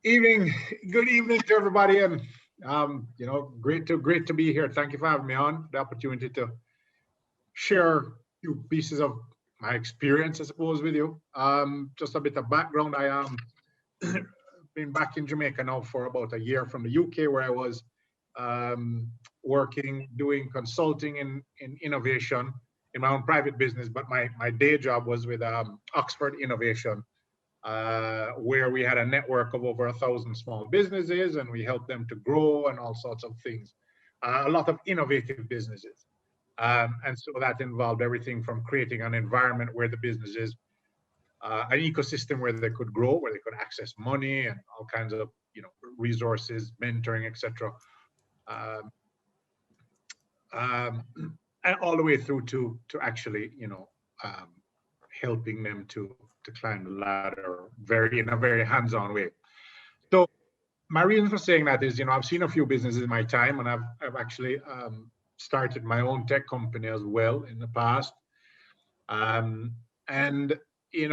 Evening, good evening to everybody, and great to be here. Thank you for having me on. The opportunity to share a few pieces of my experience, I suppose, with you. Just a bit of background. I am been back in Jamaica now for about a year from the UK, where I was working, doing consulting in innovation in my own private business, but my day job was with Oxford Innovation, where we had a network of over 1,000 small businesses, and we helped them to grow and all sorts of things. A lot of innovative businesses. And so that involved everything from creating an environment where the businesses, an ecosystem where they could grow, where they could access money and all kinds of resources, mentoring, etc. And all the way through to actually helping them to climb the ladder in a very hands-on way. So my reason for saying that is, I've seen a few businesses in my time, and I've actually started my own tech company as well in the past. And there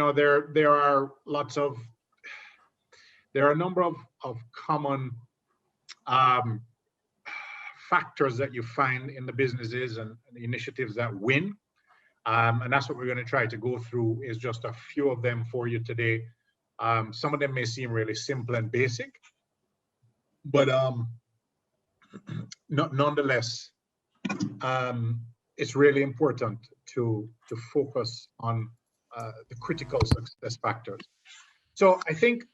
are a number of common factors that you find in the businesses and the initiatives that win. And that's what we're going to try to go through, is just a few of them for you today. Some of them may seem really simple and basic, but nonetheless, it's really important to focus on the critical success factors. So I think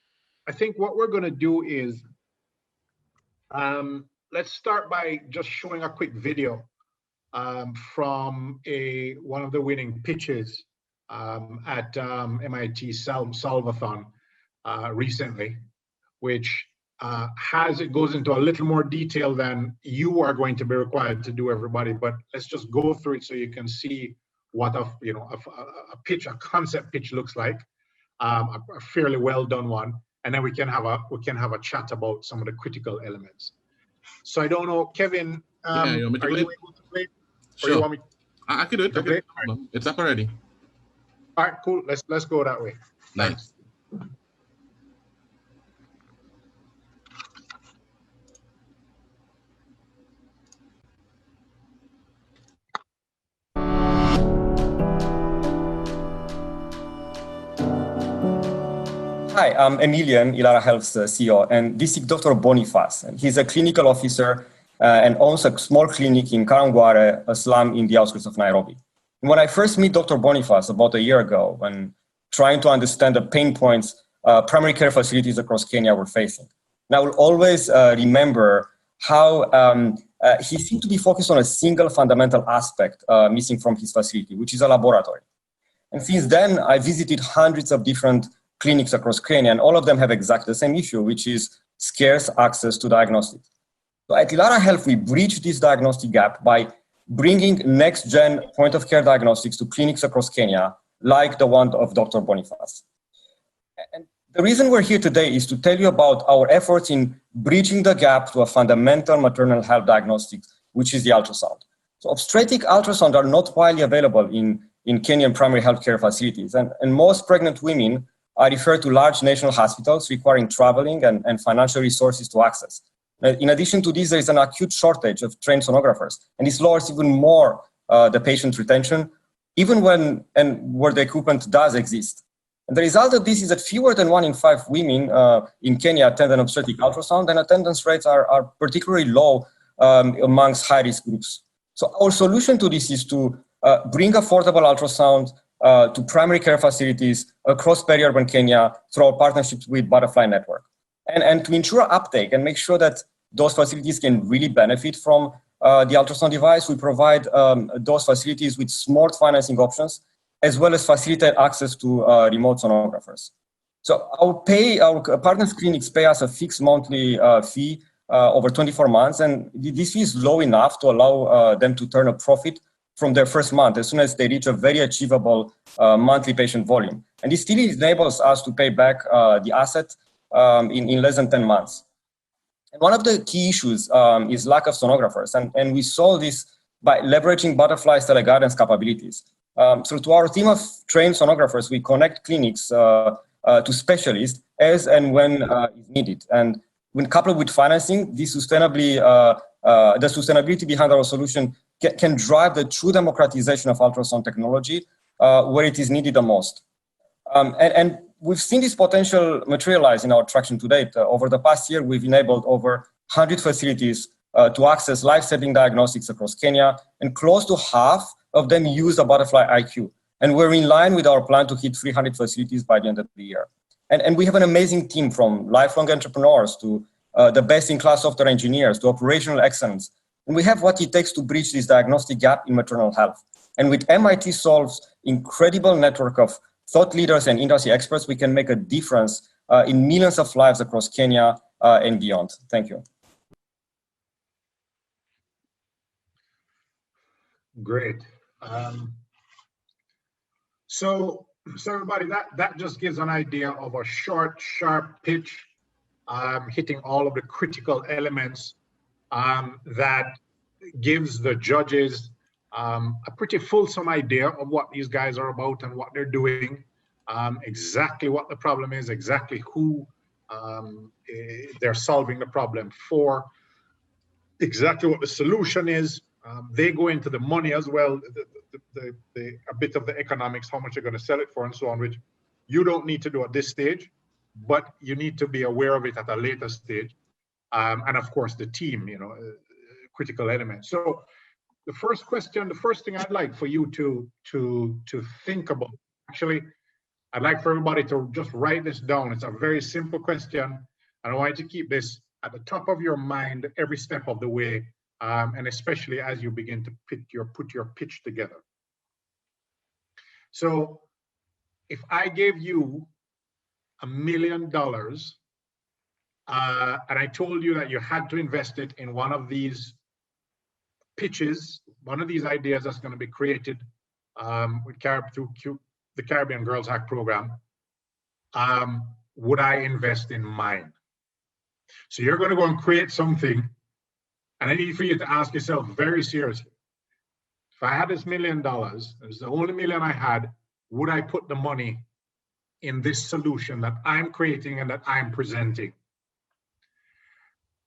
what we're going to do is let's start by just showing a quick video from one of the winning pitches at MIT Solvathon recently, which goes into a little more detail than you are going to be required to do, everybody. But let's just go through it so you can see what a concept pitch looks like, a fairly well done one, and then we can have a chat about some of the critical elements. So I don't know, Kevin, are you able to play? Sure. Or you want me? I can do it. Okay. Right. It's up already. All right, cool. Let's go that way. Nice. Hi, I'm Emilian, Elara Health's CEO, and this is Dr. Boniface. He's a clinical officer and owns a small clinic in Karangware, a slum in the outskirts of Nairobi. And when I first met Dr. Boniface about a year ago, when trying to understand the pain points primary care facilities across Kenya were facing, and I will always remember how he seemed to be focused on a single fundamental aspect missing from his facility, which is a laboratory. And since then, I visited hundreds of different clinics across Kenya, and all of them have exactly the same issue, which is scarce access to diagnostics. So at Elara Health, we bridge this diagnostic gap by bringing next-gen point-of-care diagnostics to clinics across Kenya, like the one of Dr. Boniface. And the reason we're here today is to tell you about our efforts in bridging the gap to a fundamental maternal health diagnostic, which is the ultrasound. So obstetric ultrasound are not widely available in Kenyan primary healthcare facilities, and most pregnant women are referred to large national hospitals requiring traveling and financial resources to access. In addition to this, there is an acute shortage of trained sonographers, and this lowers even more the patient retention, even where the equipment does exist. And the result of this is that fewer than 1 in 5 women in Kenya attend an obstetric ultrasound, and attendance rates are particularly low amongst high-risk groups. So our solution to this is to bring affordable ultrasound to primary care facilities across peri-urban Kenya through our partnerships with Butterfly Network. And to ensure uptake and make sure that those facilities can really benefit from the ultrasound device, we provide those facilities with smart financing options, as well as facilitate access to remote sonographers. So our partners clinics pay us a fixed monthly fee over 24 months, and this fee is low enough to allow them to turn a profit from their first month, as soon as they reach a very achievable monthly patient volume. And this still enables us to pay back the asset in less than 10 months. And one of the key issues is lack of sonographers, and we solve this by leveraging Butterfly's teleguidance capabilities. So to our team of trained sonographers, we connect clinics to specialists as and when is needed. And when coupled with financing, the sustainability behind our solution can drive the true democratization of ultrasound technology where it is needed the most. And we've seen this potential materialize in our traction to date. Over the past year, we've enabled over 100 facilities to access life-saving diagnostics across Kenya, and close to half of them use the Butterfly IQ. And we're in line with our plan to hit 300 facilities by the end of the year. And we have an amazing team, from lifelong entrepreneurs to the best-in-class software engineers to operational excellence. And we have what it takes to bridge this diagnostic gap in maternal health. And with MIT Solve's incredible network of thought leaders and industry experts, we can make a difference in millions of lives across Kenya and beyond. Thank you. Great. So everybody, that just gives an idea of a short, sharp pitch, hitting all of the critical elements that gives the judges a pretty fulsome idea of what these guys are about and what they're doing, exactly what the problem is, exactly who they're solving the problem for, exactly what the solution is. They go into the money as well, a bit of the economics, how much you're going to sell it for and so on, which you don't need to do at this stage, but you need to be aware of it at a later stage. And of course, the team, critical elements. So the first thing I'd like for you to think about, actually, I'd like for everybody to just write this down. It's a very simple question, and I want you to keep this at the top of your mind every step of the way, and especially as you begin to put your pitch together. So if I gave you $1 million and I told you that you had to invest it in one of these pitches, one of these ideas that's going to be created through the Caribbean Girls Hack program, would I invest in mine? So you're going to go and create something, and I need for you to ask yourself very seriously, if I had this $1 million, it's the only million I had, would I put the money in this solution that I'm creating and that I'm presenting?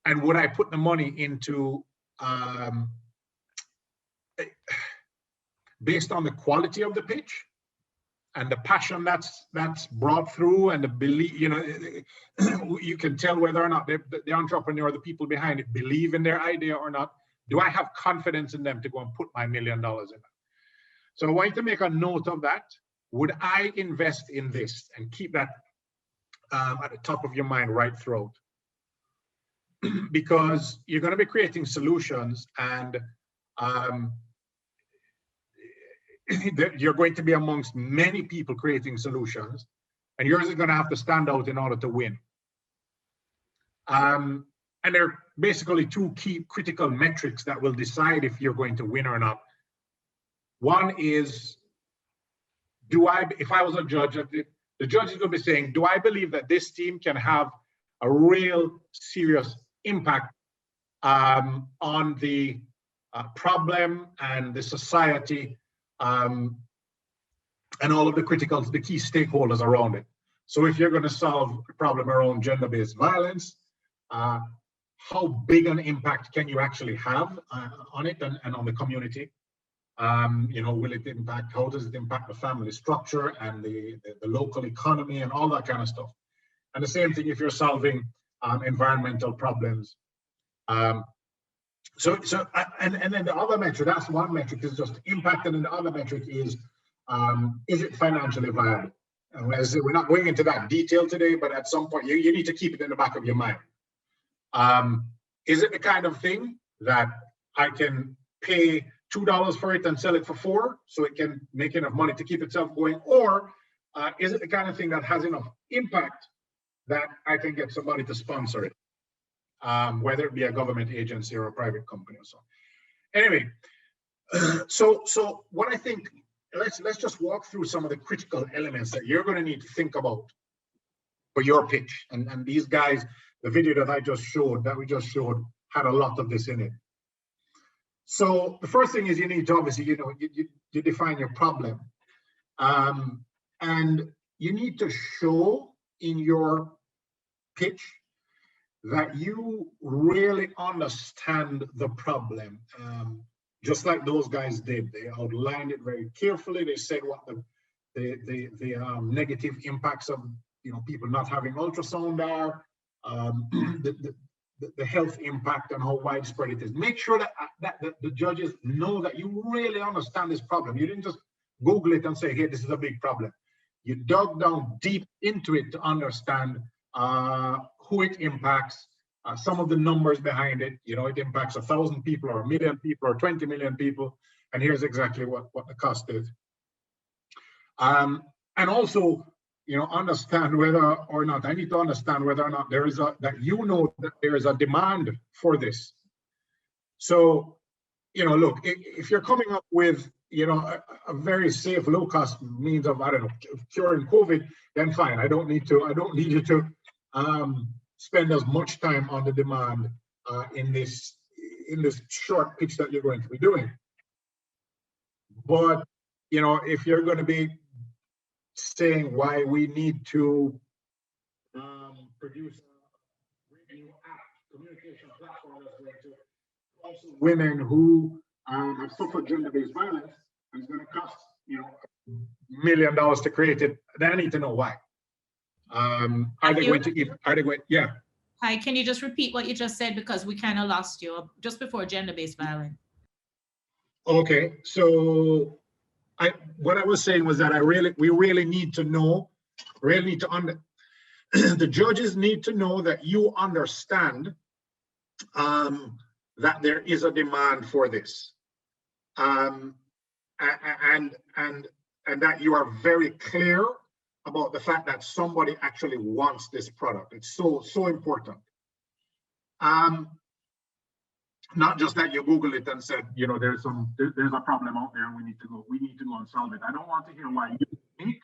And would I put the money into, based on the quality of the pitch and the passion that's brought through, and the belief, you can tell whether or not the entrepreneur, the people behind it, believe in their idea or not. Do I have confidence in them to go and put my $1 million in it? So I want you to make a note of that. Would I invest in this? And keep that at the top of your mind right throughout. Because you're going to be creating solutions, and you're going to be amongst many people creating solutions, and yours is going to have to stand out in order to win. And there are basically two key critical metrics that will decide if you're going to win or not. One is, if I was a judge, the judge is going to be saying, do I believe that this team can have a real serious impact on the problem and the society, and all of the key stakeholders around it. So if you're going to solve a problem around gender-based violence, how big an impact can you actually have on it and on the community? Will it impact, how does it impact the family structure and the local economy and all that kind of stuff? And the same thing if you're solving environmental problems. And then the other metric, that's one metric, is just impact, and then the other metric is it financially viable? And as I said, we're not going into that detail today, but at some point you need to keep it in the back of your mind. Is it the kind of thing that I can pay $2 for it and sell it for $4 so it can make enough money to keep itself going? Or is it the kind of thing that has enough impact that I can get somebody to sponsor it, whether it be a government agency or a private company or so? Anyway, so what I think, let's just walk through some of the critical elements that you're going to need to think about for your pitch. And these guys, the video that we just showed, had a lot of this in it. So the first thing is you need to obviously, you define your problem. And you need to show in your pitch, that you really understand the problem, just like those guys did. They outlined it very carefully. They said what the negative impacts of people not having ultrasound are, the health impact and how widespread it is. Make sure that the judges know that you really understand this problem. You didn't just Google it and say, hey, this is a big problem. You dug down deep into it to understand who it impacts, some of the numbers behind it. It impacts 1,000 people or 1 million people or 20 million people, and here's exactly what the cost is. And also, understand whether or not, I need to understand whether or not there is that there is a demand for this. So, look, if you're coming up with, a very safe, low cost means of, I don't know, curing COVID, then fine. I don't need you to spend as much time on the demand in this short pitch that you're going to be doing. But, if you're going to be saying why we need to produce a new app, communication platform that's going to also women who have suffered gender-based violence, and it's going to cost $1 million to create it, then I need to know why. Are they going to? Yeah. Hi, can you just repeat what you just said, because we kind of lost you just before gender-based violence? Okay, so what I was saying was that we really need to know, the judges need to know that you understand that there is a demand for this, and that you are very clear about the fact that somebody actually wants this product. It's so important. Not just that you Google it and said, there's a problem out there and we need to go and solve it. I don't want to hear why you think.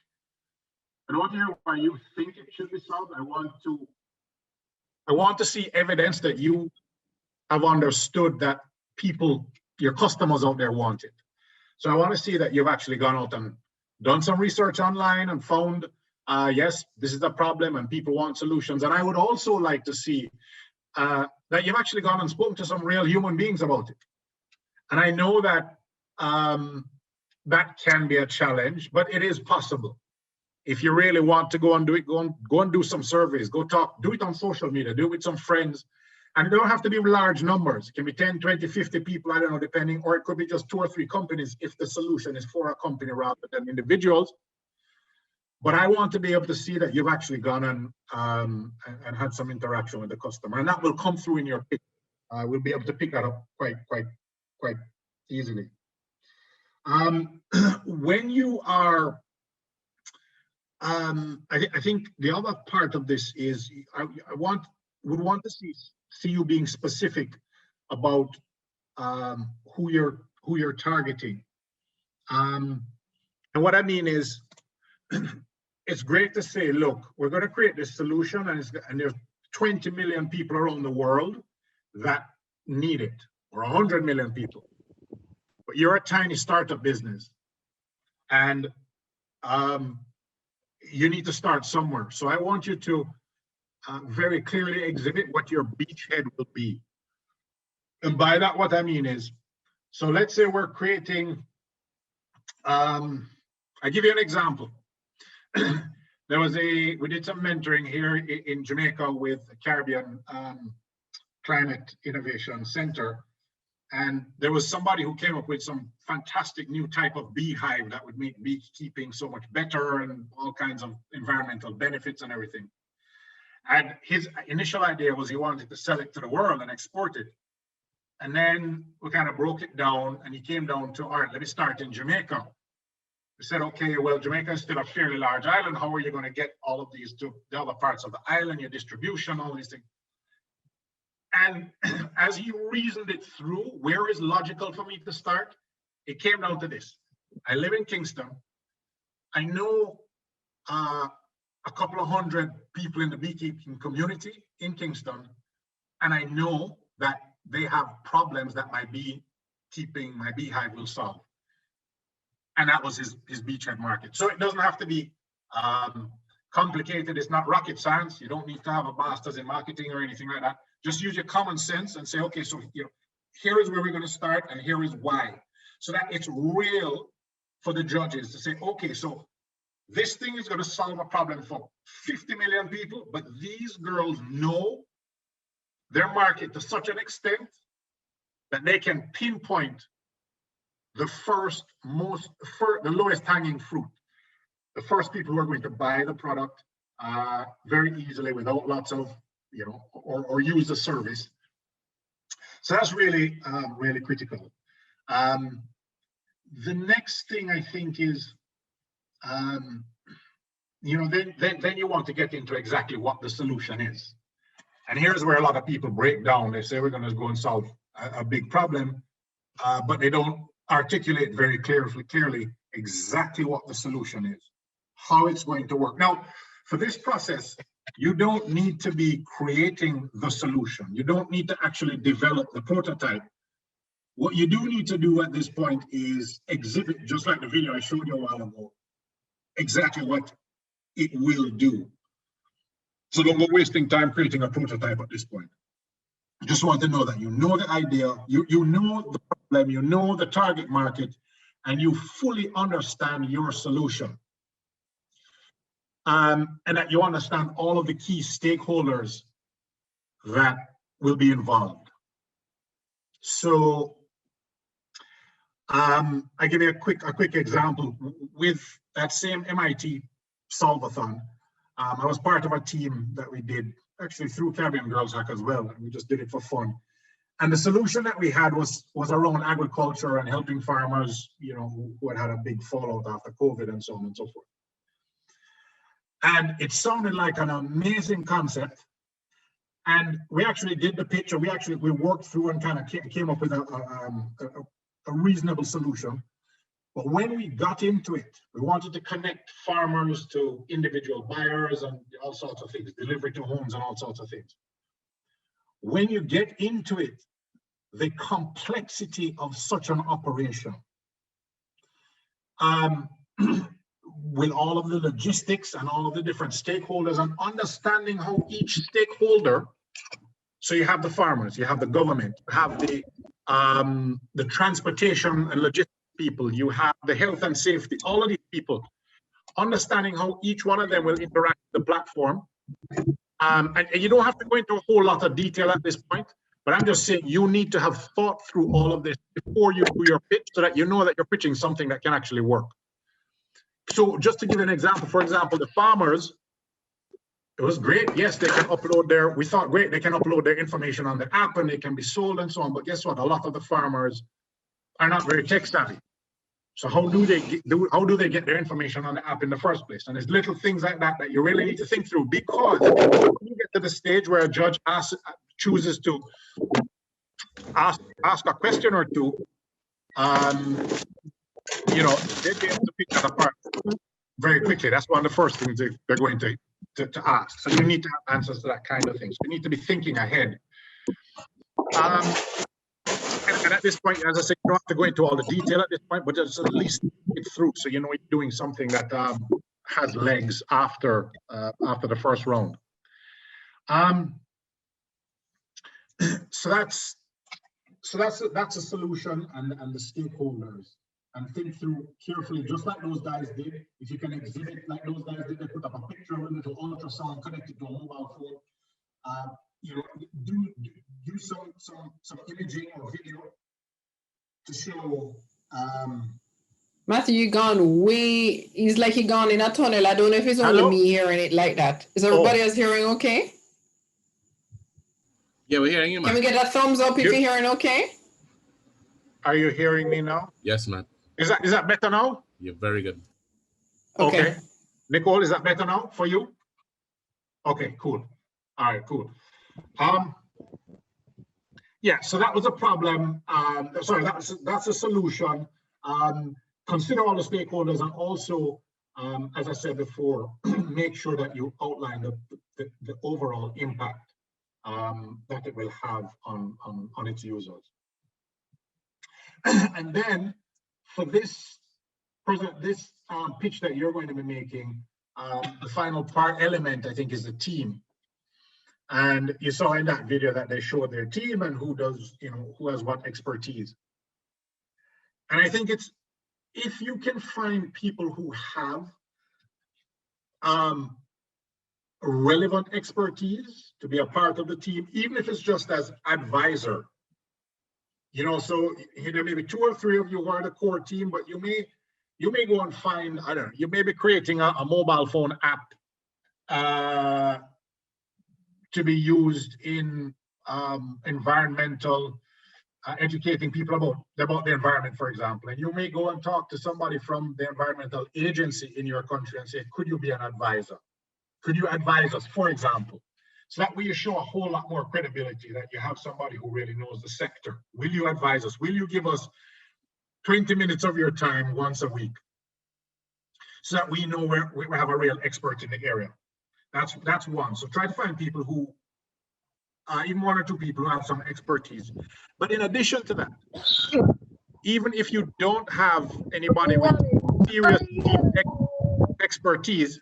I don't want to hear why you think it should be solved. I want to see evidence that you have understood that your customers out there want it. So I want to see that you've actually gone out and done some research online and found, yes, this is a problem and people want solutions. And I would also like to see that you've actually gone and spoken to some real human beings about it. And I know that that can be a challenge, but it is possible. If you really want to go and do it, go and do some surveys, go talk, do it on social media, do it with some friends. And it don't have to be large numbers. It can be 10, 20, 50 people, I don't know, depending, or it could be just 2 or 3 companies if the solution is for a company rather than individuals. But I want to be able to see that you've actually gone and had some interaction with the customer, and that will come through in your pitch. We'll be able to pick that up quite easily. When you are, I think the other part of this is I would want to see you being specific about who you're targeting. And what I mean is, it's great to say, look, we're going to create this solution, and there's 20 million people around the world that need it, or 100 million people. But you're a tiny startup business, and you need to start somewhere. So I want you to very clearly exhibit what your beachhead will be. And by that, what I mean is, so let's say we're creating, I give you an example. We did some mentoring here in Jamaica with the Caribbean Climate Innovation Center. And there was somebody who came up with some fantastic new type of beehive that would make beekeeping so much better and all kinds of environmental benefits and everything. And his initial idea was he wanted to sell it to the world and export it. And then we kind of broke it down, and he came down to, all right, let me start in Jamaica. We said, okay, well, Jamaica is still a fairly large island. How are you going to get all of these to the other parts of the island, your distribution, all these things? And as he reasoned it through, where is logical for me to start? It came down to this. I live in Kingston. I know a couple of hundred people in the beekeeping community in Kingston, and I know that they have problems that my beehive will solve. And that was his beachhead market. So it doesn't have to be complicated. It's not rocket science. You don't need to have a master's in marketing or anything like that. Just use your common sense and say, okay, so here is where we're going to start and here is why. So that it's real for the judges to say, okay, so this thing is going to solve a problem for 50 million people, but these girls know their market to such an extent that they can pinpoint the the lowest hanging fruit, the first people who are going to buy the product very easily without lots of, or use the service. So that's really, really critical. The next thing I think is, then you want to get into exactly what the solution is. And here's where a lot of people break down. They say we're going to go and solve a big problem, but they don't articulate very clearly exactly what the solution is, how it's going to work. Now, for this process, you don't need to be creating the solution. You don't need to actually develop the prototype. What you do need to do at this point is exhibit, just like the video I showed you a while ago, exactly what it will do. So don't go wasting time creating a prototype at this point. You just want to know that you know the idea, you know the problem, you know the target market, and you fully understand your solution. And that you understand all of the key stakeholders that will be involved. So I give you a quick example. With that same MIT Solvathon, I was part of a team that we did actually through Caribbean Girls Hack as well, and we just did it for fun. And the solution that we had was around agriculture and helping farmers, who had a big fallout after COVID and so on and so forth. And it sounded like an amazing concept. And we actually did the pitch, or we worked through and kind of came up with a reasonable solution. But when we got into it, we wanted to connect farmers to individual buyers and all sorts of things, delivery to homes and all sorts of things. When you get into it, the complexity of such an operation, with all of the logistics and all of the different stakeholders and understanding how each stakeholder, so you have the farmers, you have the government, you have the transportation and logistics people, you have the health and safety, all of these people, understanding how each one of them will interact with the platform. And you don't have to go into a whole lot of detail at this point, but I'm just saying you need to have thought through all of this before you do your pitch so that you know that you're pitching something that can actually work. So just to give an example, for example, the farmers, it was great. Yes, they can upload we thought great, they can upload their information on the app and they can be sold and so on. But guess what? A lot of the farmers are not very tech savvy. So how do they get their information on the app in the first place? And there's little things like that that you really need to think through, because when you get to the stage where a judge chooses to ask a question or two, they'll be able to pick that apart very quickly. That's one of the first things they're going to ask. So you need to have answers to that kind of thing. So you need to be thinking ahead. And at this point, as I said, you don't have to go into all the detail at this point, but just at least think it through so you know you're doing something that has legs after the first round. So that's a solution and the stakeholders, and think through carefully, just like those guys did. If you can exhibit like those guys did, they put up a picture of a little ultrasound connected to a mobile phone. Do some imaging or video to show. Matthew, you gone way. He's like he gone in a tunnel. I don't know if it's only me hearing it like that. Is everybody else hearing okay? Yeah, we're hearing you, Matt. Can we get a thumbs up if you're hearing okay? Are you hearing me now? Yes, Matt. Is that better now? You're very good. Okay. Nicole, is that better now for you? Okay, cool. All right, cool. Yeah, so that was a problem. Sorry, that's a solution. Consider all the stakeholders, and also, as I said before, make sure that you outline the overall impact that it will have on its users. And then for this pitch that you're going to be making, the final part element, I think, is the team. And you saw in that video that they showed their team and who does, who has what expertise. And I think it's, if you can find people who have relevant expertise to be a part of the team, even if it's just as advisor, so there may be 2 or 3 of you who are the core team, but you may go and find, I don't know, you may be creating a mobile phone app to be used in environmental, educating people about the environment, for example. And you may go and talk to somebody from the environmental agency in your country and say, could you be an advisor? Could you advise us, for example? So that way you show a whole lot more credibility that you have somebody who really knows the sector. Will you advise us? Will you give us 20 minutes of your time once a week? So that we know we have a real expert in the area. That's one. So try to find people who, even 1 or 2 people who have some expertise. But in addition to that, even if you don't have anybody with serious deep expertise,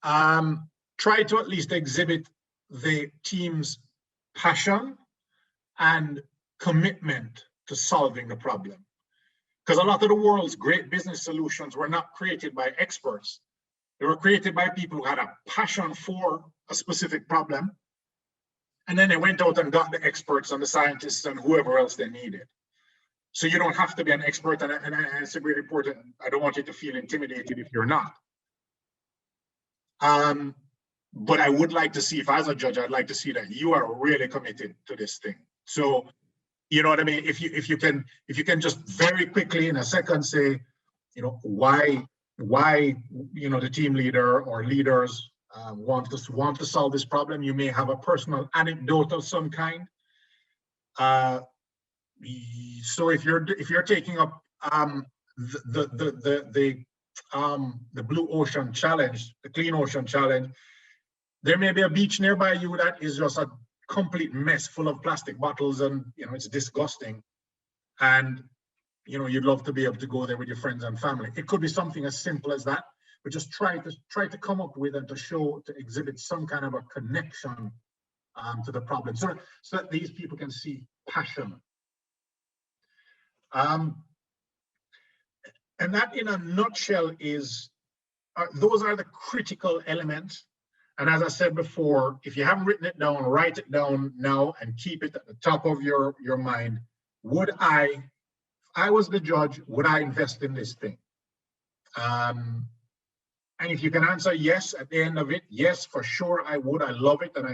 try to at least exhibit the team's passion and commitment to solving the problem. Because a lot of the world's great business solutions were not created by experts. They were created by people who had a passion for a specific problem. And then they went out and got the experts and the scientists and whoever else they needed. So you don't have to be an expert, and it's a very important. I don't want you to feel intimidated if you're not. But I would like to see, if as a judge, I'd like to see that you are really committed to this thing. So, you know what I mean? If you can just very quickly in a second say, why the team leader or leaders want to solve this problem. You may have a personal anecdote of some kind. So if you're taking up the Blue Ocean Challenge, the Clean Ocean Challenge, there may be a beach nearby you that is just a complete mess full of plastic bottles, and it's disgusting, and you'd love to be able to go there with your friends and family. It could be something as simple as that, but just try to come up with and to exhibit some kind of a connection to the problem, so that these people can see passion. And that, in a nutshell, is those are the critical elements. And as I said before, if you haven't written it down, write it down now and keep it at the top of your mind. Would if I was the judge, would I invest in this thing? And if you can answer yes at the end of it, yes, for sure I would. I love it, and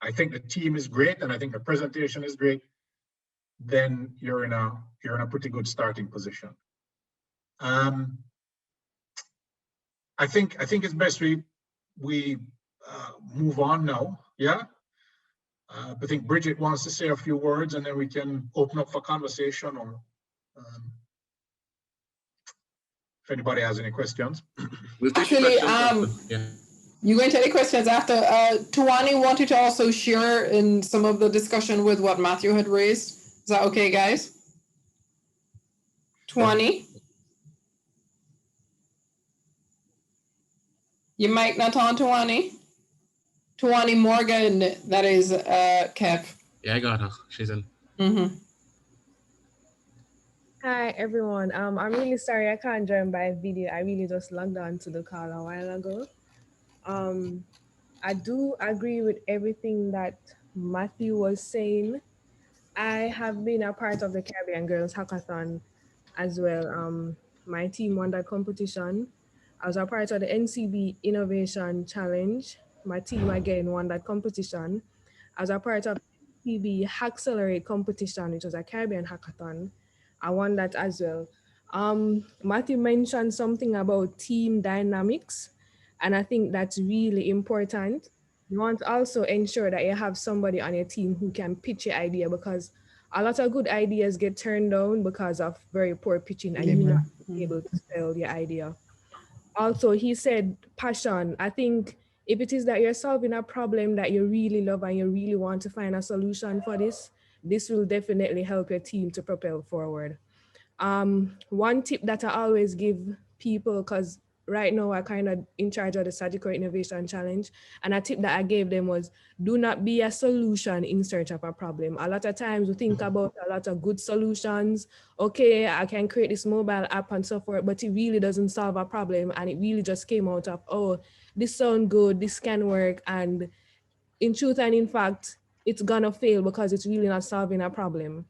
I think the team is great, and I think the presentation is great. Then you're in a pretty good starting position. I think it's best we move on now. Yeah. I think Bridget wants to say a few words, and then we can open up for conversation, or if anybody has any questions. We'll take Actually, questions. Yeah. you're going to take the questions after. Tuwani wanted to also share in some of the discussion with what Matthew had raised. Is that okay, guys? Tuwani? Your mic not on, Tuwani? Tuwani Morgan, that is Kev. Yeah, I got her. She's in. Mm-hmm. Hi, everyone. I'm really sorry I can't join by video. I really just logged on to the call a while ago. I do agree with everything that Matthew was saying. I have been a part of the Caribbean Girls Hackathon as well. My team won that competition. I was a part of the NCB Innovation Challenge. My team again won that competition. I was a part of NCB Hackcelerate competition, which was a Caribbean hackathon. I won that as well. Matthew mentioned something about team dynamics, and I think that's really important. You want to also ensure that you have somebody on your team who can pitch your idea, because a lot of good ideas get turned down because of very poor pitching and you're not able to sell your idea. Also, he said passion. I think if it is that you're solving a problem that you really love and you really want to find a solution for this will definitely help your team to propel forward. One tip that I always give people, because right now are kind of in charge of the Surgical Innovation Challenge. And a tip that I gave them was, do not be a solution in search of a problem. A lot of times we think about a lot of good solutions. Okay, I can create this mobile app and so forth, but it really doesn't solve a problem. And it really just came out of, oh, this sounds good, this can work. And in truth and in fact, it's gonna fail because it's really not solving a problem.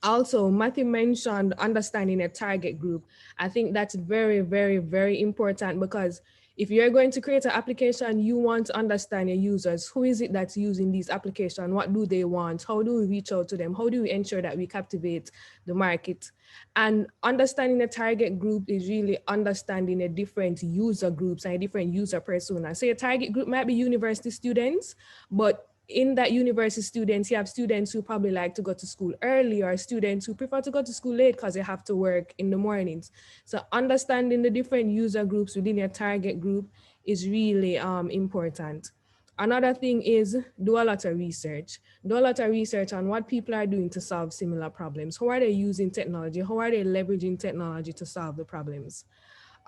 Also, Matthew mentioned understanding a target group. I think that's very, very, very important, because if you're going to create an application, you want to understand your users. Who is it that's using these applications? What do they want? How do we reach out to them? How do we ensure that we captivate the market? And understanding the target group is really understanding the different user groups and different user personas. So your target group might be university students, but in that university students, you have students who probably like to go to school early, or students who prefer to go to school late because they have to work in the mornings. So understanding the different user groups within your target group is really important. Another thing is do a lot of research. Do a lot of research on what people are doing to solve similar problems. How are they using technology? How are they leveraging technology to solve the problems?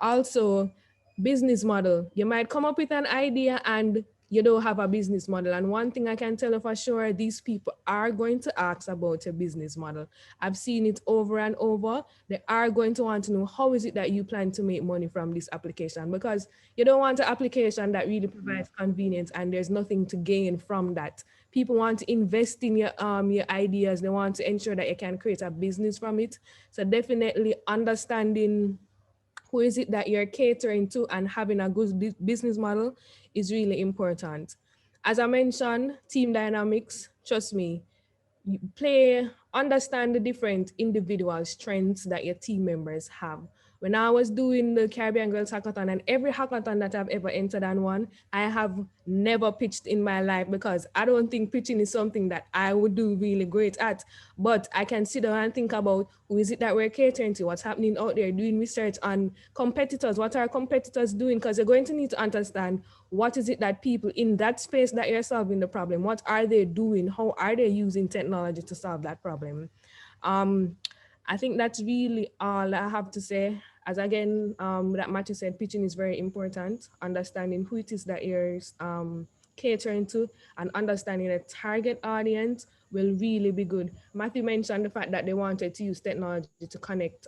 Also, business model. You might come up with an idea and you don't have a business model. And one thing I can tell you for sure, these people are going to ask about a business model. I've seen it over and over. They are going to want to know, how is it that you plan to make money from this application? Because you don't want an application that really provides convenience and there's nothing to gain from that. People want to invest in your ideas. They want to ensure that you can create a business from it. So definitely understanding who is it that you're catering to and having a good business model is really important. As I mentioned, team dynamics, trust me, you understand the different individual strengths that your team members have. When I was doing the Caribbean Girls Hackathon, and every hackathon that I've ever entered on one, I have never pitched in my life, because I don't think pitching is something that I would do really great at. But I can sit down and think about, who is it that we're catering to, what's happening out there, doing research on competitors, what are competitors doing, because you're going to need to understand what is it that people in that space that you're solving the problem, what are they doing, how are they using technology to solve that problem. I think that's really all I have to say. As again, that Matthew said, pitching is very important. Understanding who it is that you're catering to and understanding the target audience will really be good. Matthew mentioned the fact that they wanted to use technology to connect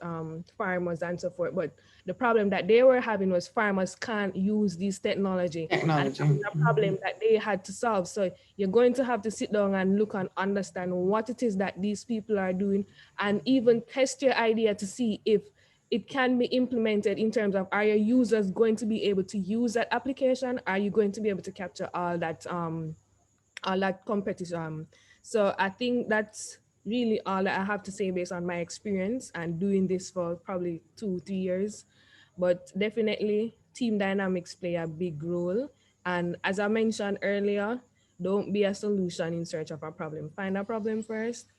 farmers and so forth, but the problem that they were having was farmers can't use this technology. And that's a problem that they had to solve. So you're going to have to sit down and look and understand what it is that these people are doing, and even test your idea to see if it can be implemented in terms of, are your users going to be able to use that application? Are you going to be able to capture all that competition? So I think that's really all that I have to say based on my experience and doing this for probably 2-3 years. But definitely team dynamics play a big role. And as I mentioned earlier, don't be a solution in search of a problem. Find a problem first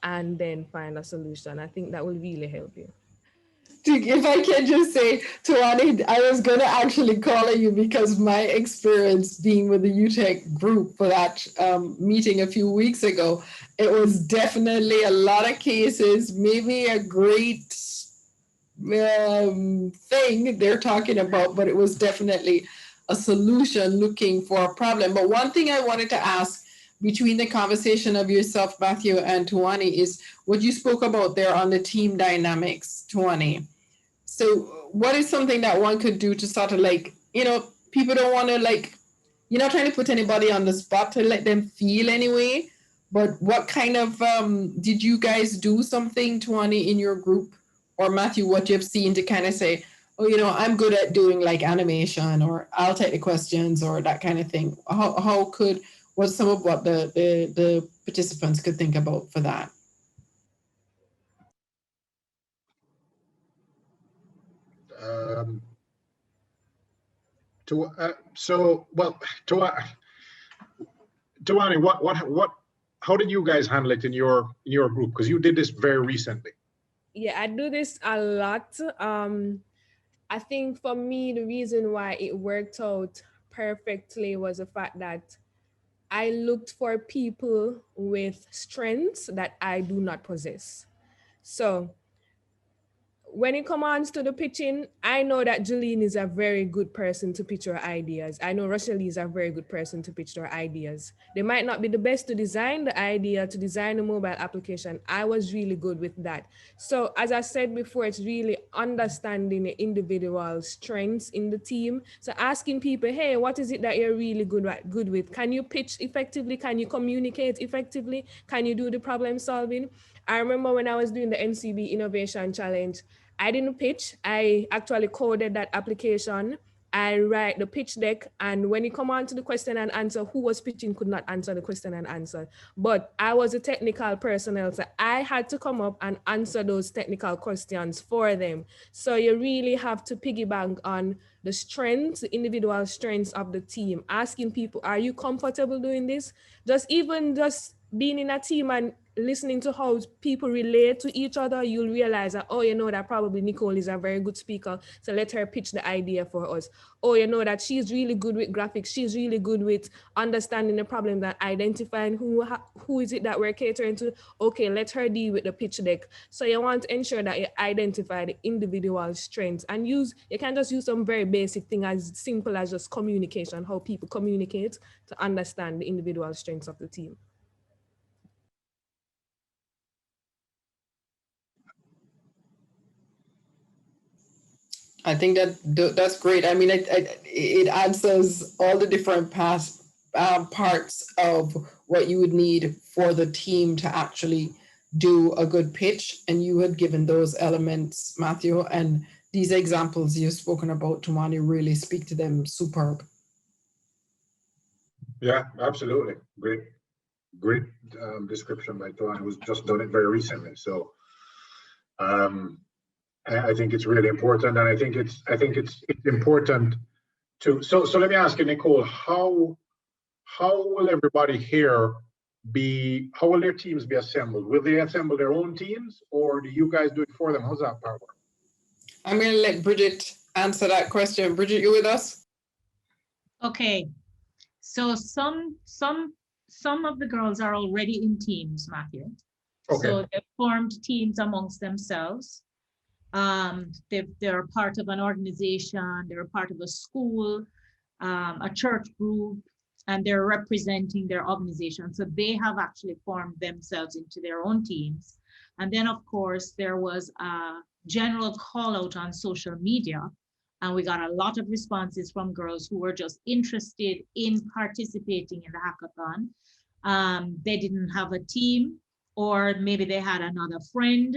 and then find a solution. I think that will really help you. If I can just say, Tuani, I was going to actually call you because my experience being with the UTech group for that meeting a few weeks ago, it was definitely a lot of cases, maybe a great thing they're talking about, but it was definitely a solution looking for a problem. But one thing I wanted to ask between the conversation of yourself, Matthew, and Tuani is what you spoke about there on the team dynamics, Tuani. So what is something that one could do to sort of people don't want to you're not trying to put anybody on the spot to let them feel anyway, but what kind of, did you guys do something, Tuani, in your group, or Matthew, what you've seen to kind of say, oh, I'm good at doing like animation, or I'll take the questions, or that kind of thing. What's some of what the participants could think about for that? Tawani, how did you guys handle it in your group? Because you did this very recently. Yeah, I do this a lot. I think for me, the reason why it worked out perfectly was the fact that I looked for people with strengths that I do not possess. So when it comes to the pitching, I know that Julene is a very good person to pitch her ideas. I know Rochelle is a very good person to pitch her ideas. They might not be the best to design the idea, to design the mobile application. I was really good with that. So as I said before, it's really understanding the individual strengths in the team. So asking people, hey, what is it that you're really good with? Can you pitch effectively? Can you communicate effectively? Can you do the problem solving? I remember when I was doing the NCB Innovation Challenge, I didn't pitch. I actually coded that application. I write the pitch deck, and when it come on to the question and answer, who was pitching could not answer the question and answer. But I was a technical personnel, so I had to come up and answer those technical questions for them. So you really have to piggyback on the strengths, the individual strengths of the team, asking people, are you comfortable doing this? Just being in a team and listening to how people relate to each other, you'll realize that, oh, you know that probably Nicole is a very good speaker, so let her pitch the idea for us. Oh, you know that she's really good with graphics, she's really good with understanding the problem and identifying who is it that we're catering to. Okay, let her deal with the pitch deck. So you want to ensure that you identify the individual strengths and you can just use some very basic thing as simple as just communication, how people communicate to understand the individual strengths of the team. I think that's great. I mean, it answers all the different parts of what you would need for the team to actually do a good pitch. And you had given those elements, Matthew, and these examples you've spoken about, Tumani, really speak to them. Superb. Yeah, absolutely. Great description by Tumani, who's just done it very recently. So I think it's really important, and I think it's important to. So let me ask you, Nicole, how will everybody here be? How will their teams be assembled? Will they assemble their own teams, or do you guys do it for them? How's that part work? I'm going to let Bridget answer that question. Bridget, you with us? Okay, so some of the girls are already in teams, Matthew. Okay. So they've formed teams amongst themselves. They're part of an organization, they're a part of a school, a church group, and they're representing their organization. So they have actually formed themselves into their own teams. And then, of course, there was a general call out on social media, and we got a lot of responses from girls who were just interested in participating in the hackathon. They didn't have a team, or maybe they had another friend,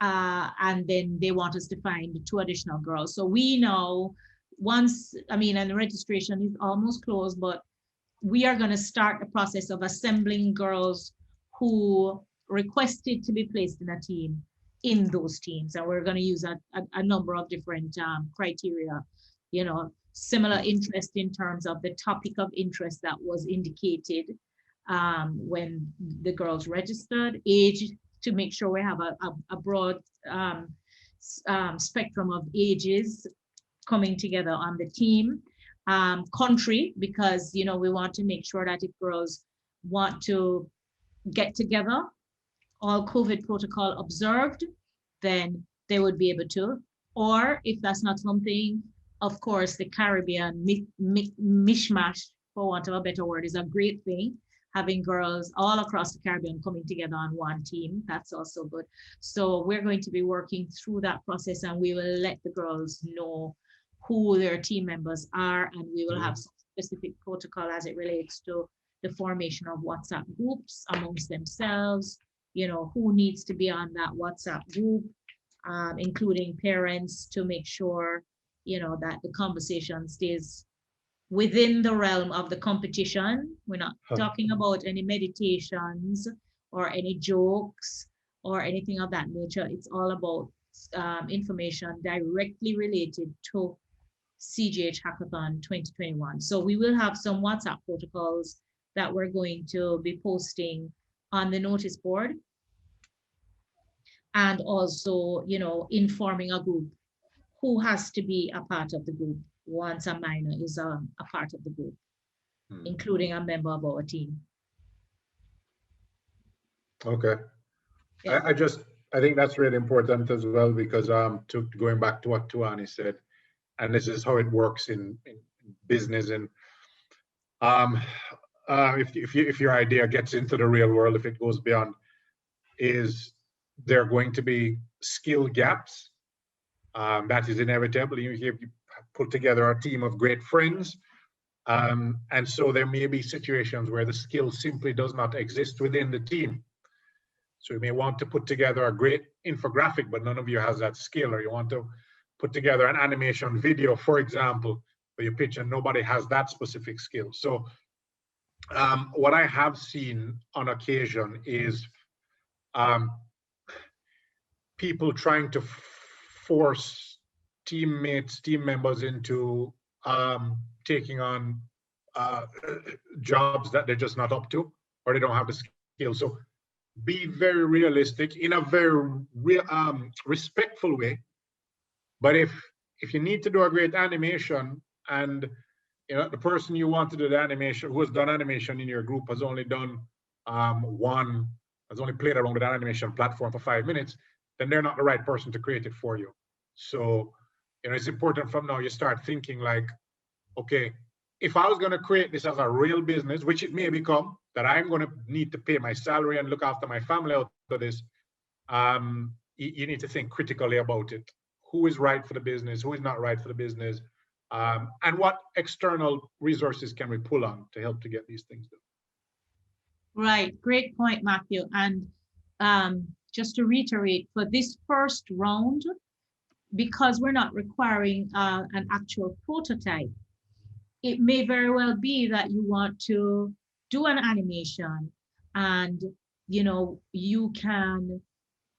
and then they want us to find 2 additional girls. So we know and the registration is almost closed, but we are going to start the process of assembling girls who requested to be placed in a team in those teams. And we're going to use a number of different criteria, similar interest in terms of the topic of interest that was indicated when the girls registered, age, to make sure we have a broad spectrum of ages coming together on the team. Country, because we want to make sure that if girls want to get together, all COVID protocol observed, then they would be able to. Or if that's not something, of course, the Caribbean mishmash, for want of a better word, is a great thing. Having girls all across the Caribbean coming together on one team, that's also good. So we're going to be working through that process, and we will let the girls know who their team members are, and we will have some specific protocol as it relates to the formation of WhatsApp groups amongst themselves, who needs to be on that WhatsApp group, including parents, to make sure, that the conversation stays within the realm of the competition. We're not talking about any meditations or any jokes or anything of that nature. It's all about information directly related to CGH Hackathon 2021. So we will have some WhatsApp protocols that we're going to be posting on the notice board, and also, informing a group who has to be a part of the group once a minor is a part of the group, including a member of our team. Okay. Yeah. I think that's really important as well, because to going back to what Tuani said, and this is how it works in business, and if your idea gets into the real world, if it goes beyond, is there going to be skill gaps? That is inevitable. You put together a team of great friends, and so there may be situations where the skill simply does not exist within the team. So you may want to put together a great infographic, but none of you has that skill, or you want to put together an animation video, for example, for your pitch, and nobody has that specific skill. So what I have seen on occasion is people trying to force team members into taking on jobs that they're just not up to, or they don't have the skill. So be very realistic in a very respectful way. But if you need to do a great animation, and the person you want to do the animation, who has done animation in your group, has only done has only played around with that animation platform for 5 minutes, then they're not the right person to create it for you. So it's important from now you start thinking like, okay, if I was going to create this as a real business, which it may become, that I'm going to need to pay my salary and look after my family out of this, you need to think critically about it. Who is right for the business? Who is not right for the business? And what external resources can we pull on to help to get these things done? Right, great point, Matthew. And just to reiterate, for this first round, because we're not requiring an actual prototype, it may very well be that you want to do an animation, and you can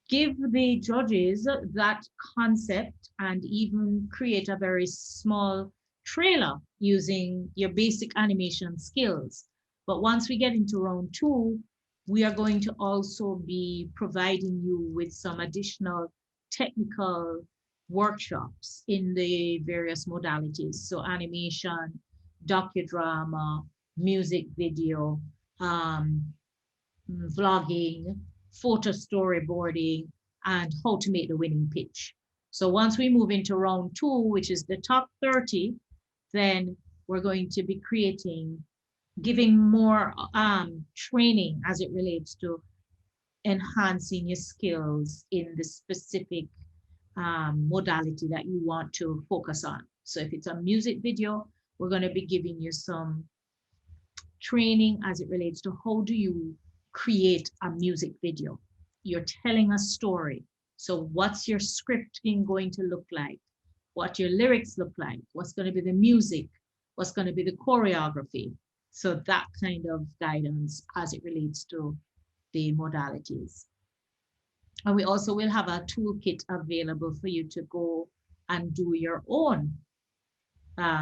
give the judges that concept and even create a very small trailer using your basic animation skills. But once we get into round 2, we are going to also be providing you with some additional technical workshops in the various modalities. So animation, docudrama, music video, vlogging, photo storyboarding, and how to make the winning pitch. So once we move into round 2, which is the top 30, then we're going to be giving more training as it relates to enhancing your skills in the specific modality that you want to focus on. So if it's a music video, we're going to be giving you some training as it relates to how do you create a music video. You're telling a story. So what's your scripting going to look like? What your lyrics look like? What's going to be the music? What's going to be the choreography? So that kind of guidance as it relates to the modalities. And we also will have a toolkit available for you to go and do your own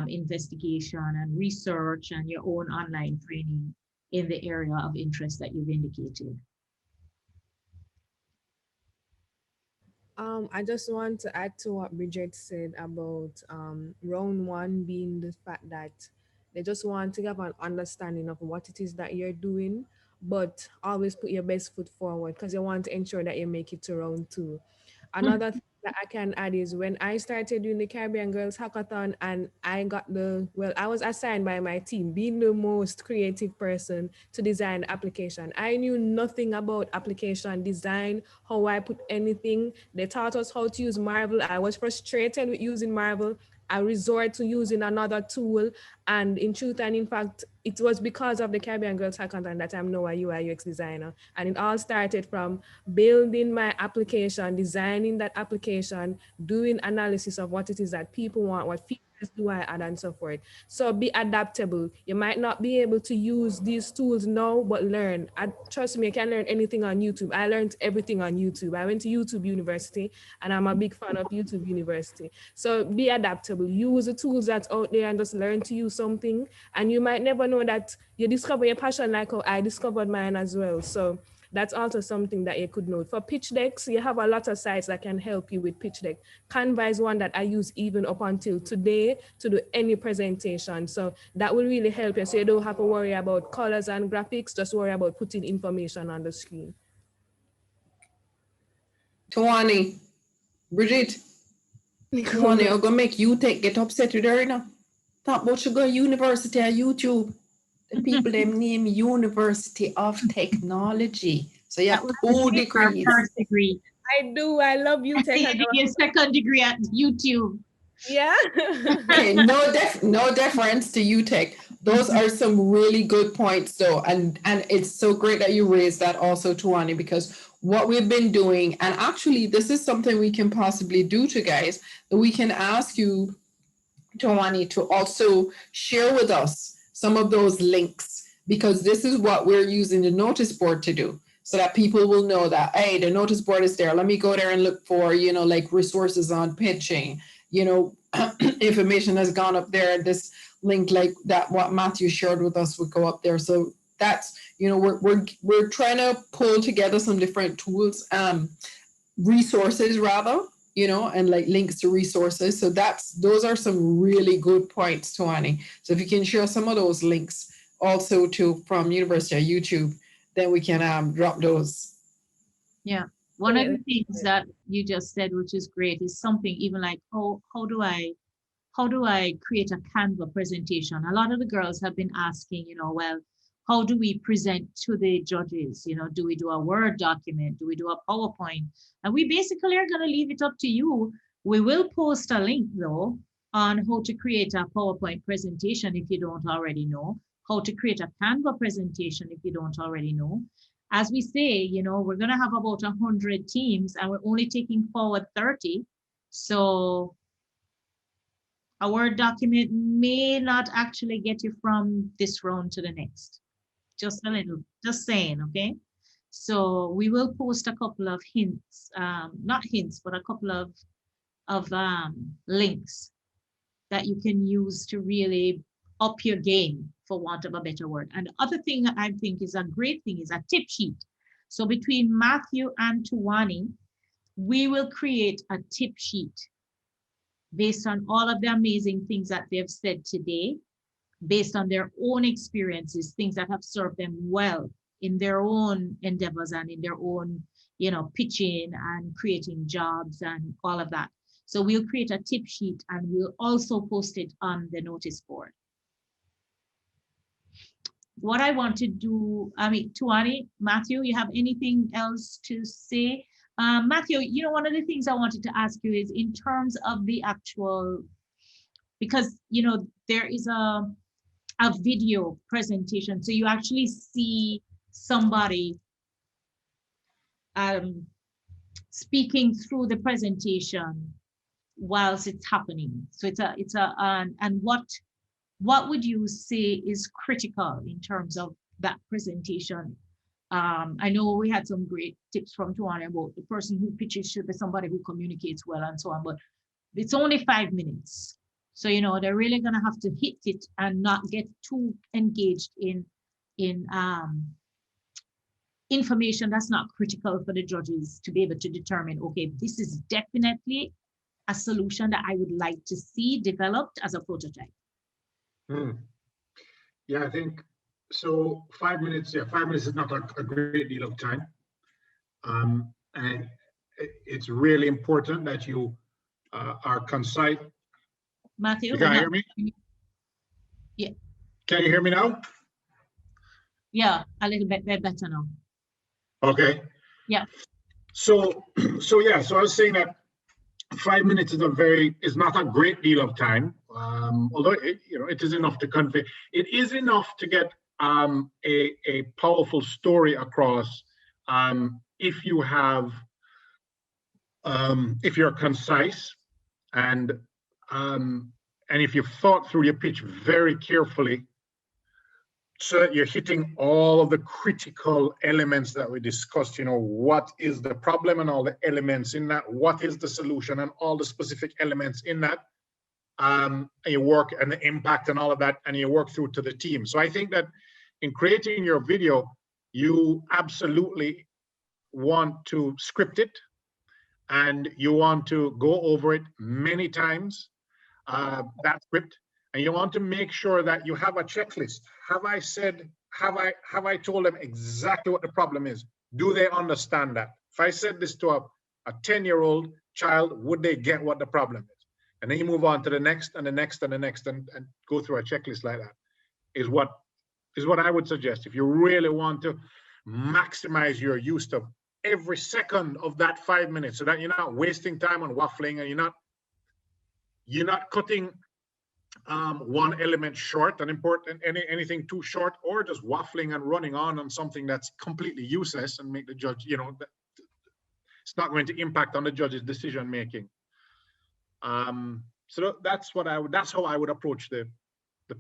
investigation and research and your own online training in the area of interest that you've indicated. I just want to add to what Bridget said about round 1 being the fact that they just want to have an understanding of what it is that you're doing, but always put your best foot forward because you want to ensure that you make it to round 2. Another thing that I can add is when I started doing the Caribbean Girls Hackathon and I was assigned by my team being the most creative person to design the application. I knew nothing about application design, how I put anything. They taught us how to use Marvel. I was frustrated with using Marvel. I resort to using another tool. And in truth and in fact, it was because of the Caribbean Girls Hackathon that I'm now a UI UX designer. And it all started from building my application, designing that application, doing analysis of what it is that people want, what features do I add and so forth. So be adaptable. You might not be able to use these tools now, but learn. Trust me, you can learn anything on YouTube. I learned everything on YouTube. I went to YouTube University and I'm a big fan of YouTube University. So be adaptable. Use the tools that's out there and just learn to use something. And you might never know that you discover your passion like how I discovered mine as well. So that's also something that you could note. For pitch decks, you have a lot of sites that can help you with pitch deck. Canva is one that I use even up until today to do any presentation. So that will really help you. So you don't have to worry about colors and graphics, just worry about putting information on the screen. Tawani, Bridget, Tawani, I'm gonna make you get upset with her now. Talk about you go university on YouTube. The people them name University of Technology. So you have 2 degrees. Our first degree. I do. I love you. Your second degree at YouTube. Yeah. Okay, no deference to UTech. Those are some really good points though. And it's so great that you raised that also, Tuani, because what we've been doing, and actually this is something we can possibly do to guys, that we can ask you, Tuani, to also share with us some of those links, because this is what we're using the notice board to do, so that people will know that, hey, the notice board is there. Let me go there and look for, like resources on pitching, information has gone up there. This link like that, what Matthew shared with us, would go up there. So that's, we're trying to pull together some different tools, resources rather, and like links to resources. So those are some really good points, Tuani. So if you can share some of those links also from University of YouTube, then we can drop those. Yeah. One of the things that you just said, which is great, is something even like, how do I create a Canva presentation? A lot of the girls have been asking, well, how do we present to the judges? Do we do a Word document? Do we do a PowerPoint? And we basically are going to leave it up to you. We will post a link though on how to create a PowerPoint presentation if you don't already know, how to create a Canva presentation if you don't already know. As we say, we're going to have about 100 teams and we're only taking forward 30. So a Word document may not actually get you from this round to the next. Just a little, just saying, okay? So we will post a couple of hints, not hints, but a couple of links that you can use to really up your game, for want of a better word. And the other thing that I think is a great thing is a tip sheet. So between Matthew and Tuani, we will create a tip sheet based on all of the amazing things that they've said today, based on their own experiences, things that have served them well in their own endeavors and in their own, pitching and creating jobs and all of that. So we'll create a tip sheet and we'll also post it on the notice board. What I want to do, Tuani, Matthew, you have anything else to say? Matthew, one of the things I wanted to ask you is in terms of the actual, because, there is a video presentation. So you actually see somebody speaking through the presentation whilst it's happening. So and what would you say is critical in terms of that presentation? I know we had some great tips from Tuani about the person who pitches should be somebody who communicates well and so on, but it's only 5 minutes. So, they're really going to have to hit it and not get too engaged in information that's not critical for the judges to be able to determine, okay, this is definitely a solution that I would like to see developed as a prototype. Yeah, I think so. 5 minutes. Yeah, 5 minutes is not a great deal of time, and it's really important that you are concise. Matthew, can you hear me? Yeah. Can you hear me now? Yeah, a little bit better now. Okay. Yeah. So I was saying that 5 minutes is not a great deal of time. Although it is enough to convey. It is enough to get a powerful story across. If you have, if you're concise, and if you've thought through your pitch very carefully, so that you're hitting all of the critical elements that we discussed, what is the problem and all the elements in that, what is the solution and all the specific elements in that, and you work and the impact and all of that, and you work through to the team. So I think that in creating your video, you absolutely want to script it and you want to go over it many times, that script, and you want to make sure that you have a checklist. Have I told them exactly what the problem is? Do they understand that? If I said this to a 10-year-old child, would they get what the problem is? And then you move on to the next and the next and the next and go through a checklist like that is what I would suggest. If you really want to maximize your use of every second of that 5 minutes so that you're not wasting time on waffling and you're not cutting one element short and important, anything too short, or just waffling and running on something that's completely useless and make the judge, it's not going to impact on the judge's decision making. So that's how I would approach the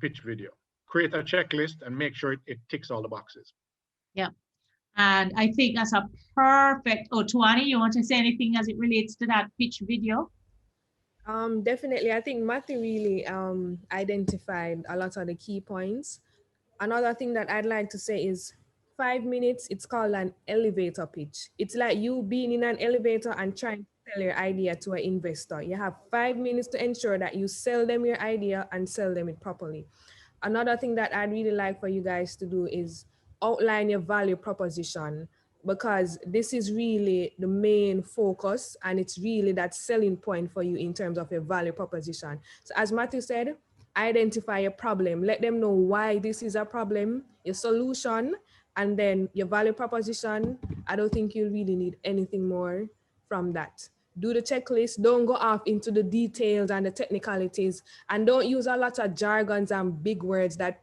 pitch video. Create a checklist and make sure it ticks all the boxes. Yeah. And I think that's a perfect, Tuani, you want to say anything as it relates to that pitch video? Definitely. I think Matthew really identified a lot of the key points. Another thing that I'd like to say is 5 minutes, it's called an elevator pitch. It's like you being in an elevator and trying to sell your idea to an investor. You have 5 minutes to ensure that you sell them your idea and sell them it properly. Another thing that I'd really like for you guys to do is outline your value proposition, because this is really the main focus and it's really that selling point for you in terms of your value proposition. So as Matthew said, identify your problem, let them know why this is a problem, your solution, and then your value proposition. I don't think you really need anything more from that. Do the checklist, don't go off into the details and the technicalities, and don't use a lot of jargons and big words that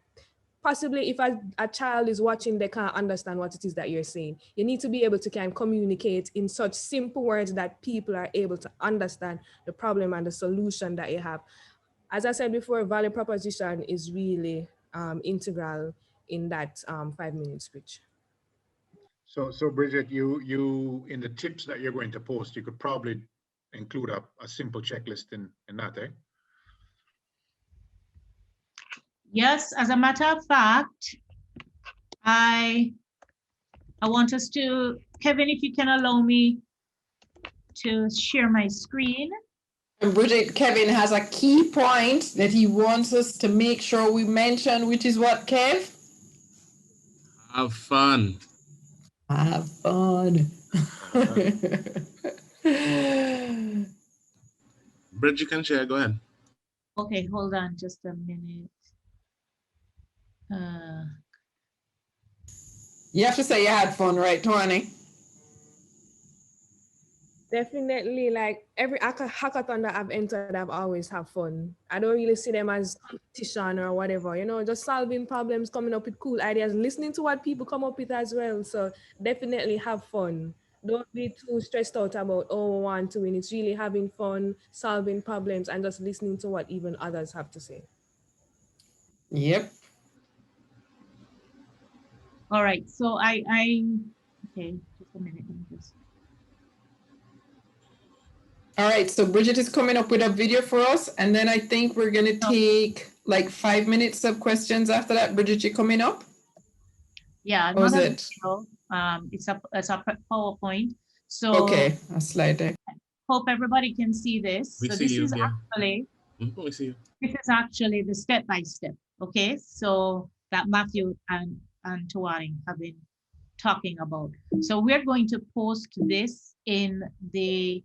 possibly if a child is watching, they can't understand what it is that you're saying. You need to be able to communicate in such simple words that people are able to understand the problem and the solution that you have. As I said before, value proposition is really integral in that 5 minute speech. So Bridget, you in the tips that you're going to post, you could probably include a simple checklist in that, eh? Yes, as a matter of fact, I want us to, Kevin, if you can allow me to share my screen. And Bridget, Kevin has a key point that he wants us to make sure we mention, which is what, Kev? Have fun. Have fun. Bridget, you can share, go ahead. Okay, hold on just a minute. You have to say you had fun, right, Tony? Definitely, like every hackathon that I've entered, I've always had fun. I don't really see them as competition or whatever, just solving problems, coming up with cool ideas, listening to what people come up with as well. So definitely have fun. Don't be too stressed out about, I want to win. It's really having fun, solving problems, and just listening to what even others have to say. Yep. All right, so okay, just a minute. All right, so Bridget is coming up with a video for us, and then I think we're gonna take like 5 minutes of questions after that. Bridget, you coming up? Yeah, or is it? Video, it's a PowerPoint. So Okay, a slide deck. Hope everybody can see this. We so see this you, is yeah. actually We see you. this is actually the step-by-step. Okay, so that Matthew and Tuani have been talking about. So we're going to post this on the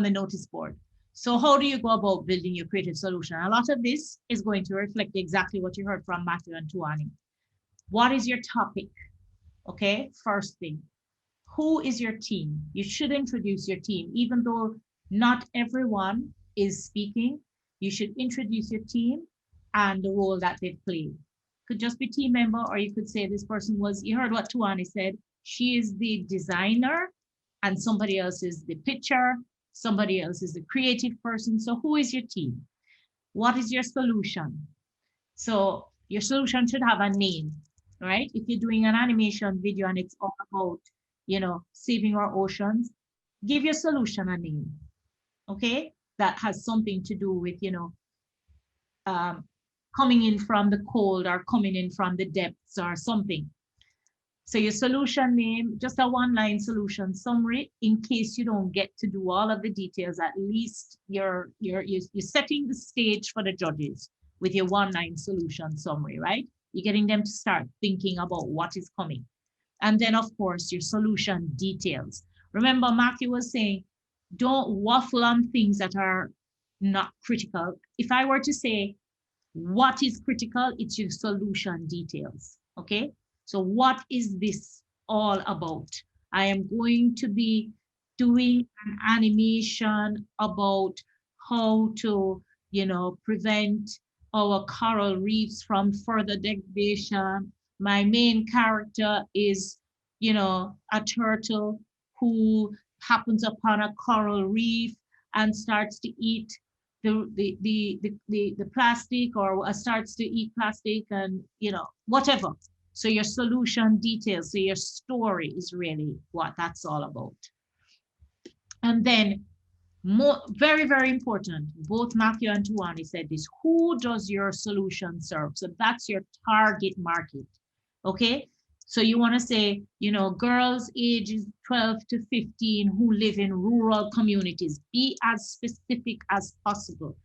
notice board. So how do you go about building your creative solution? A lot of this is going to reflect exactly what you heard from Matthew and Tuani. What is your topic? Okay, first thing, who is your team? You should introduce your team, even though not everyone is speaking. You should introduce your team and the role that they play. Could just be team member, or you could say this person was, you heard what Tuani said, she is the designer and somebody else is the pitcher, somebody else is the creative person. So who is your team? What is your solution? So your solution should have a name, right? If you're doing an animation video and it's all about, saving our oceans, give your solution a name, okay? That has something to do with, coming in from the cold or coming in from the depths or something. So your solution name, just a one-line solution summary, in case you don't get to do all of the details, at least you're setting the stage for the judges with your one-line solution summary, right? You're getting them to start thinking about what is coming. And then of course, your solution details. Remember, Matthew was saying, don't waffle on things that are not critical. If I were to say, what is critical? It's your solution details, okay? So what is this all about? I am going to be doing an animation about how to, prevent our coral reefs from further degradation. My main character is, a turtle who happens upon a coral reef and starts to eat the plastic, or starts to eat plastic, and whatever. So your solution details, so your story is really what that's all about. And then very, very important, both Matthew and Tuani said this, who does your solution serve? So that's your target market, okay? So you want to say, girls ages 12 to 15 who live in rural communities. Be as specific as possible.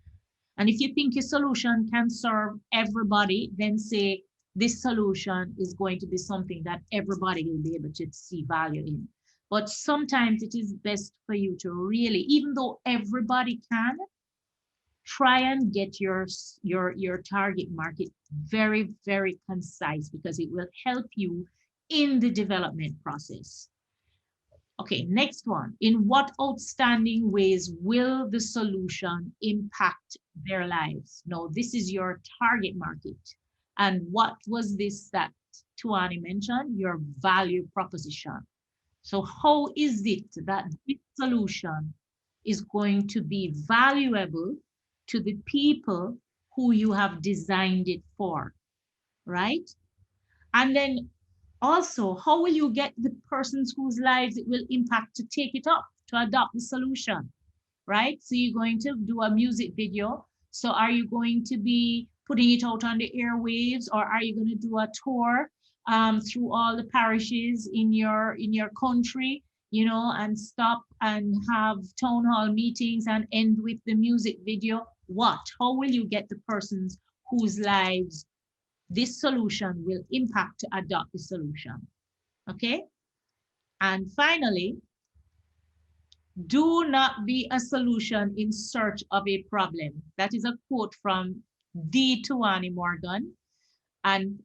And if you think your solution can serve everybody, then say this solution is going to be something that everybody will be able to see value in. But sometimes it is best for you to really, even though everybody can, try and get your target market very, very concise, because it will help you in the development process. Okay, next one. In what outstanding ways will the solution impact their lives? Now, this is your target market. And what was this that Tuani mentioned? Your value proposition. So how is it that this solution is going to be valuable to the people who you have designed it for, right? And then also, how will you get the persons whose lives it will impact to take it up, to adopt the solution, right? So you're going to do a music video. So are you going to be putting it out on the airwaves, or are you going to do a tour through all the parishes in your country, and stop and have town hall meetings and end with the music video? What? How will you get the persons whose lives this solution will impact to adopt the solution? Okay. And finally, do not be a solution in search of a problem. That is a quote from D. Tuani Morgan. And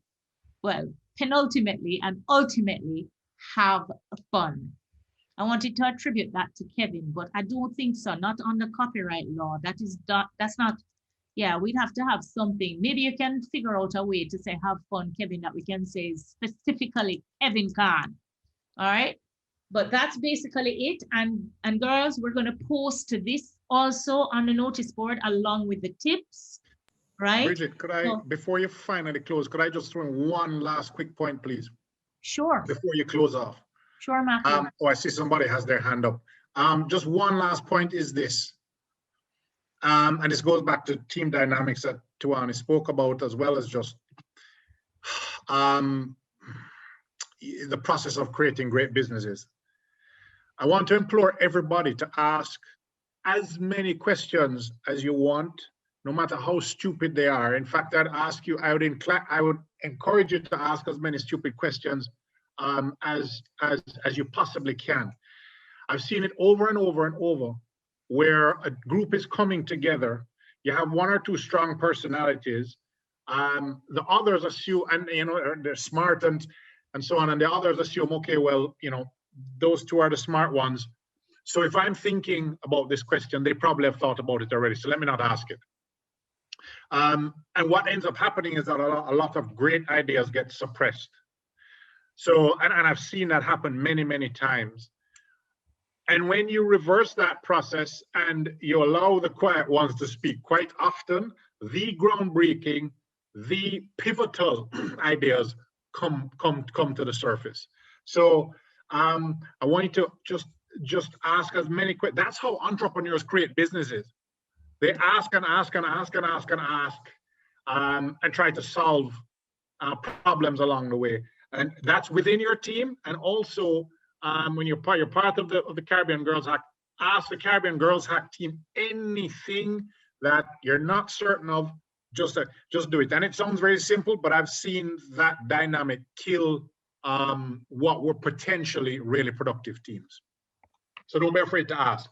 well, penultimately and ultimately, have fun. I wanted to attribute that to Kevin, but I don't think so. Not under copyright law. That's not. Yeah, we'd have to have something. Maybe you can figure out a way to say have fun, Kevin, that we can say specifically Kevin Khan. All right. But that's basically it. And girls, we're going to post this also on the notice board along with the tips, right? Bridget, could I, before you finally close, could I just throw in one last quick point, please? Sure. Before you close off. Sure, Matthew. Oh, I see somebody has their hand up. Just one last point is this. And this goes back to team dynamics that Tuani spoke about, as well as just the process of creating great businesses. I want to implore everybody to ask as many questions as you want, no matter how stupid they are. In fact, I would encourage you to ask as many stupid questions as you possibly can. I've seen it over and over and over, where a group is coming together. You have one or two strong personalities. The others assume, and they're smart and so on, and the others assume, okay, well, those two are the smart ones. So if I'm thinking about this question, they probably have thought about it already. So let me not ask it. And what ends up happening is that a lot of great ideas get suppressed. So, and I've seen that happen many, many times. And when you reverse that process and you allow the quiet ones to speak, quite often the groundbreaking, the pivotal ideas come to the surface. So I want you to just ask as many questions. That's how entrepreneurs create businesses. They ask and ask and ask and ask and ask, and try to solve problems along the way. And that's within your team. And also, when you're part of the Caribbean Girls Hack, ask the Caribbean Girls Hack team anything that you're not certain of. Just do it. And it sounds very simple, but I've seen that dynamic kill what were potentially really productive teams. So don't be afraid to ask.